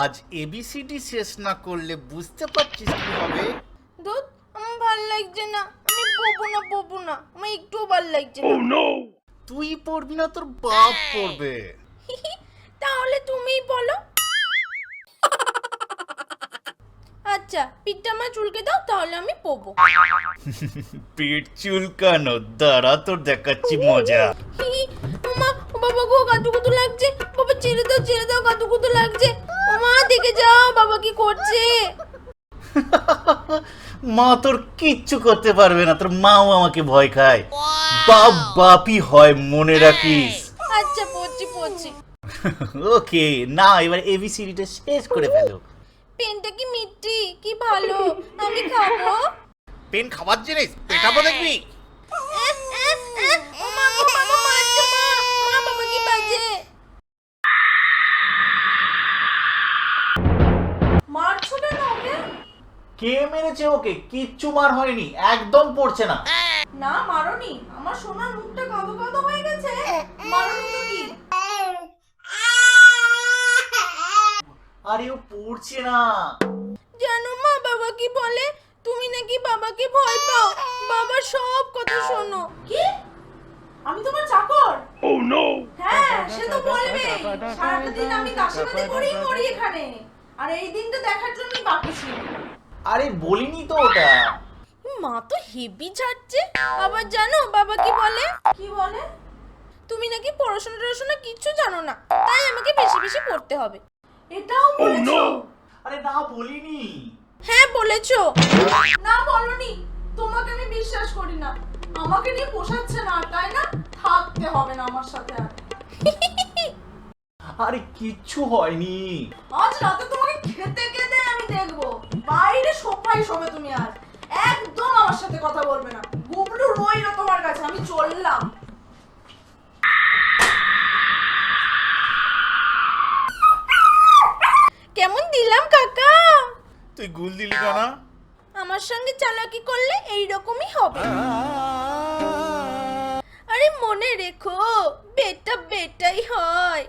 আজ এবিসিডি শেষ না করলে বুঝতে পারছিস কি হবে? দুধ আমার ভাল লাগছে না, আমি পড়বো না, আমার একটুও ভাল লাগছে না। তুই পড়বি না, তোর বাপ পড়বে। তাহলে তুমিই বলো। আচ্ছা, পিঠটা আমার চুলকে দাও, তাহলে আমি পড়বো। পেট চুলকানো? দাঁড়া, তোর দেখাচ্ছি মজা। মা, ও বাবা গো, কাতুকুতু লাগছে। বাবা ছেড়ে দাও, কাতুকুতু লাগছে। ও মা, দেখে যাও বাবা কি করছে। মা তোর কিচ্ছু করতে পারবে না, তোর মাও আমাকে ভয় খায়। বাপ বাপই হয়, মনে রাখিস। আচ্ছা, পড়ছি। ওকে, না এবার এবিসিডিটা শেষ করে ফেলো। পেনটা কি মিষ্টি, কি ভালো, আমি খাবো। পেন খাবার জিনিস, পেটাবো দেখবি। ও মা গো, বাবা মারছে, মা বাবা কি বাজে। মারছো কেন ওকে? কে মেরেছে ওকে? কিচ্ছু মার হয়নি, একদম পড়ছে না। না মারোনি, আমার সোনার মুখটা কাঁদো কাঁদো হয়ে গেছে। মারোনি তো কি? আরে ও পড়ছে না। জানো মা বাবা কি বলে? তুমি নাকি বাবাকে ভয় পাও, বাবার সব কথা শোনো। কি? আমি তোমার চাকর? Oh no! হ্যাঁ, সে তো বলবে। সারাটা দিন আমি দাসীবাদী করেই মরি এখানে, আর এই দিনটা দেখার জন্যই বাকি ছিল। আরে বলিনি তো ওটা। মা তো হেভি ছাড়ছে। আবার জানো বাবা কি বলে? কি বলে? তুমি নাকি পড়াশোনা কিচ্ছু জানো না, তাই আমাকে বেশি বেশি পড়তে হবে। এটাও বলেছো? আরে না, বলিনি। হ্যাঁ বলেছো। না বলনি, তোমাকে আমি বিশ্বাস করি না। আমাকে নিয়ে পোষাচ্ছে না, তাই না? থাকতে হবে না আমার সাথে আর। আরে কিচ্ছু হয়নি। আজ রাতে তোমাকে খেতে খেতে আমি দেখবো। বাইরে সোফায় শোবে তুমি আজ। একদম আমার সাথে কথা বলবে না। গুবলু রইলো তোমার কাছে, আমি চললাম। কেমন দিলাম কাকা? তুই গুল দিলি কানা। আমার সঙ্গে চালাকি করলে এই রকমই হবে। আরে মনে রেখো, বেটা বেটাই হয়।